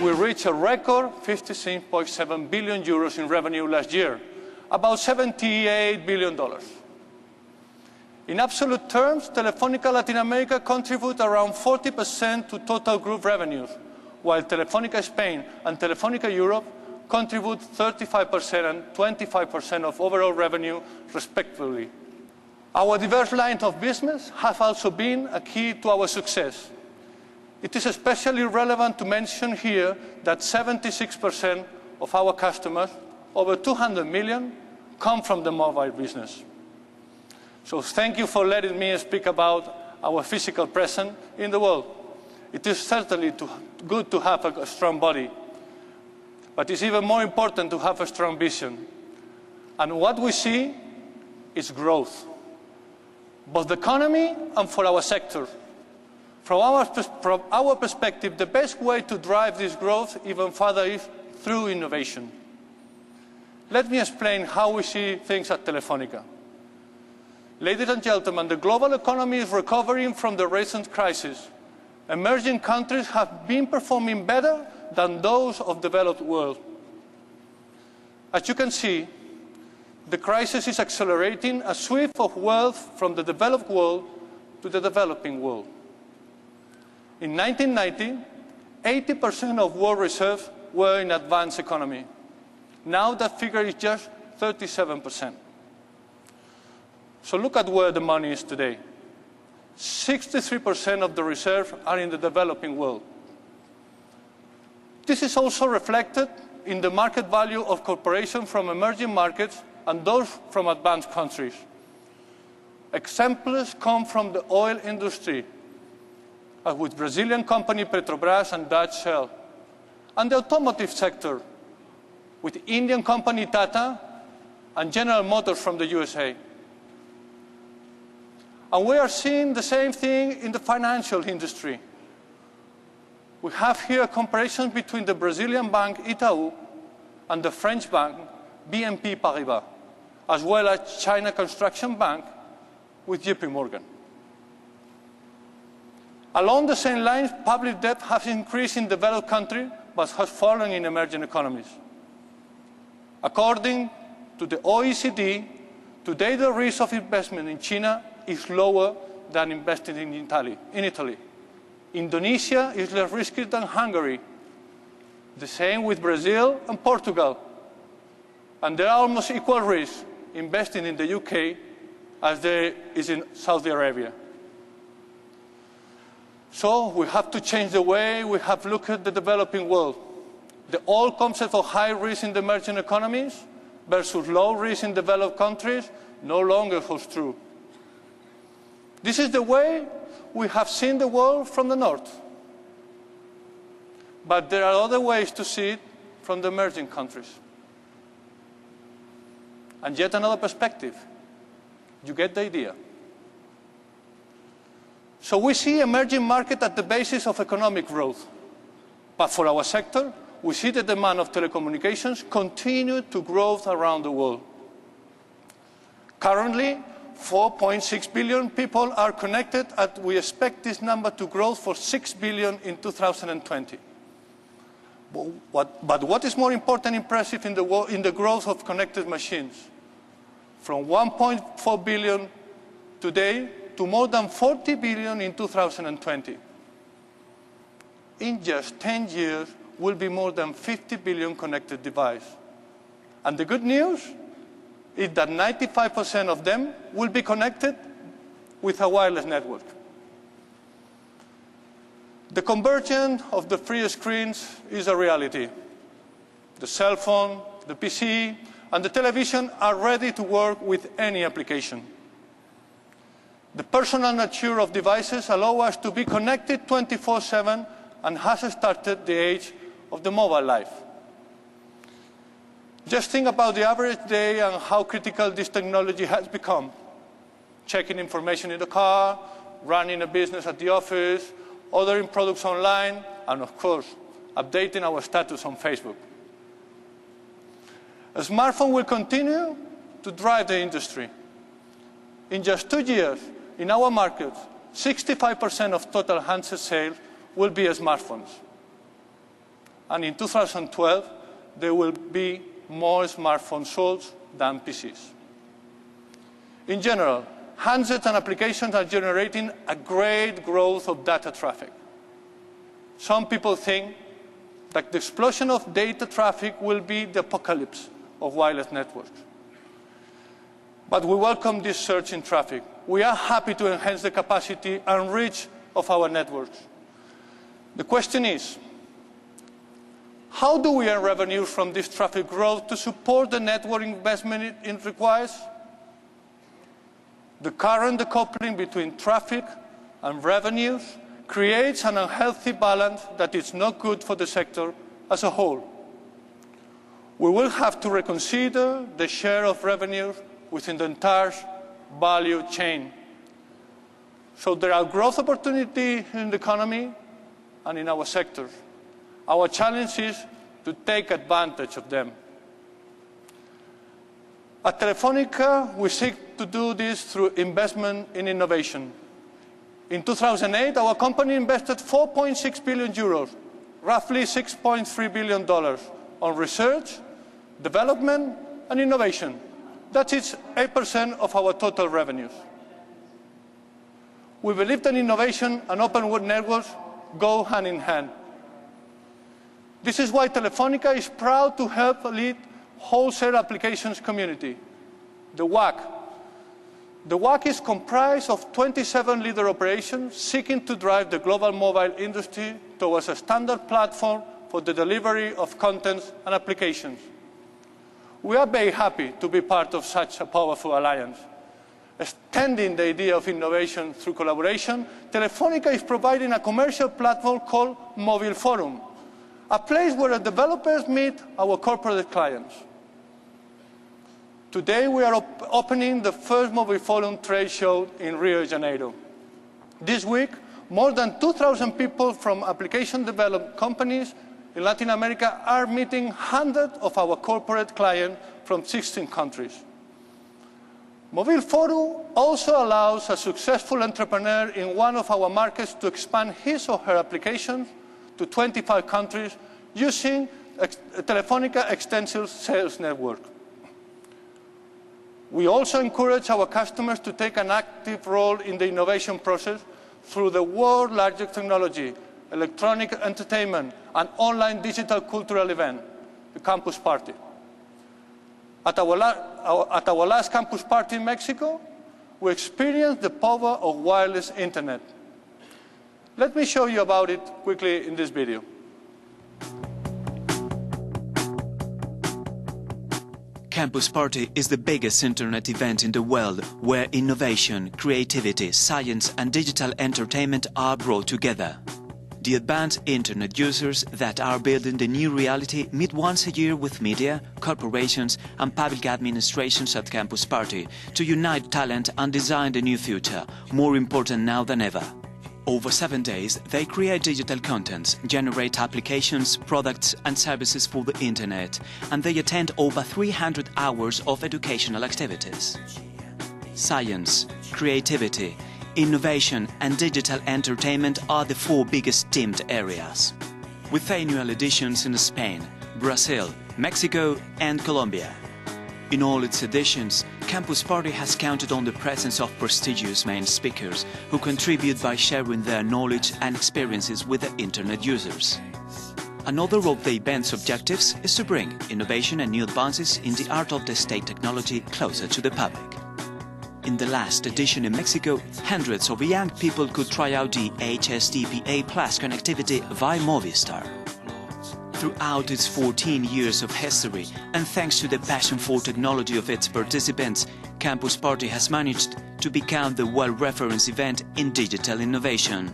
We reached a record 56.7 billion euros in revenue last year, about $78 billion. In absolute terms, Telefonica Latin America contributes around 40% to total group revenues, while Telefonica Spain and Telefonica Europe contribute 35% and 25% of overall revenue, respectively. Our diverse lines of business have also been a key to our success. It is especially relevant to mention here that 76% of our customers, over 200 million, come from the mobile business. So thank you for letting me speak about our physical presence in the world. It is certainly good to have a strong body, but it's even more important to have a strong vision. And what we see is growth, both the economy and for our sector. From our perspective, the best way to drive this growth even further is through innovation. Let me explain how we see things at Telefonica. Ladies and gentlemen, the global economy is recovering from the recent crisis. Emerging countries have been performing better than those of the developed world. As you can see, the crisis is accelerating a sweep of wealth from the developed world to the developing world. In 1990, 80% of world reserves were in advanced economy. Now that figure is just 37%. So look at where the money is today. 63% of the reserves are in the developing world. This is also reflected in the market value of corporations from emerging markets and those from advanced countries. Examples come from the oil industry, with Brazilian company Petrobras and Dutch Shell, and the automotive sector, with Indian company Tata and General Motors from the USA. And we are seeing the same thing in the financial industry. We have here a comparison between the Brazilian bank Itaú and the French bank BNP Paribas, as well as China Construction Bank with JP Morgan. Along the same lines, public debt has increased in developed countries but has fallen in emerging economies. According to the OECD, today the risk of investment in China is lower than investing in Italy. Indonesia is less risky than Hungary. The same with Brazil and Portugal. And there are almost equal risks investing in the UK as there is in Saudi Arabia. So we have to change the way we have looked at the developing world. The old concept of high risk in the emerging economies versus low risk in developed countries no longer holds true. This is the way we have seen the world from the north. But there are other ways to see it from the emerging countries. And yet another perspective. You get the idea. So we see emerging markets at the basis of economic growth. But for our sector, we see the demand of telecommunications continue to grow around the world. Currently, 4.6 billion people are connected, and we expect this number to grow for 6 billion in 2020. But what is more important and impressive in the growth of connected machines? From 1.4 billion today to more than 40 billion in 2020. In just 10 years, will be more than 50 billion connected devices. And the good news is that 95% of them will be connected with a wireless network. The convergence of the three screens is a reality. The cell phone, the PC, and the television are ready to work with any application. The personal nature of devices allow us to be connected 24/7 and has started the age of the mobile life. Just think about the average day and how critical this technology has become. Checking information in the car, running a business at the office, ordering products online, and of course, updating our status on Facebook. A smartphone will continue to drive the industry. In just 2 years, in our market, 65% of total handset sales will be smartphones. and in 2012, there will be more smartphones sold than PCs. In general, handsets and applications are generating a great growth of data traffic. Some people think that the explosion of data traffic will be the apocalypse of wireless networks. But we welcome this surge in traffic. We are happy to enhance the capacity and reach of our networks. The question is, how do we earn revenue from this traffic growth to support the network investment it requires? The current decoupling between traffic and revenues creates an unhealthy balance that is not good for the sector as a whole. We will have to reconsider the share of revenues within the entire value chain. So there are growth opportunities in the economy and in our sector. Our challenge is to take advantage of them. At Telefonica, we seek to do this through investment in innovation. In 2008, our company invested 4.6 billion euros, roughly $6.3 billion, on research, development, and innovation. That is 8% of our total revenues. We believe that innovation and open web networks go hand in hand. This is why Telefonica is proud to help lead wholesale applications community, the WAC. The WAC is comprised of 27 leader operations seeking to drive the global mobile industry towards a standard platform for the delivery of contents and applications. We are very happy to be part of such a powerful alliance. Extending the idea of innovation through collaboration, Telefonica is providing a commercial platform called Mobile Forum, a place where developers meet our corporate clients. Today, we are opening the first Mobile Forum trade show in Rio de Janeiro. This week, more than 2,000 people from application development companies in Latin America are meeting hundreds of our corporate clients from 16 countries. Mobile Forum also allows a successful entrepreneur in one of our markets to expand his or her applications to 25 countries using a Telefonica extensive sales network. We also encourage our customers to take an active role in the innovation process through the world's largest technology, electronic entertainment, and online digital cultural event, the Campus Party. At our last Campus Party in Mexico, we experienced the power of wireless internet. Let me show you about it quickly in this video. Campus Party is the biggest internet event in the world where innovation, creativity, science and digital entertainment are brought together. The advanced internet users that are building the new reality meet once a year with media, corporations and public administrations at Campus Party to unite talent and design the new future, more important now than ever. Over 7 days, they create digital contents, generate applications, products and services for the internet, and they attend over 300 hours of educational activities. Science, creativity, innovation and digital entertainment are the 4 biggest themed areas, with annual editions in Spain, Brazil, Mexico and Colombia. In all its editions, Campus Party has counted on the presence of prestigious main speakers who contribute by sharing their knowledge and experiences with the internet users. Another of the event's objectives is to bring innovation and new advances in the art of the state technology closer to the public. In the last edition in Mexico, hundreds of young people could try out the HSDPA Plus connectivity via Movistar. Throughout its 14 years of history, and thanks to the passion for technology of its participants, Campus Party has managed to become the world reference event in digital innovation.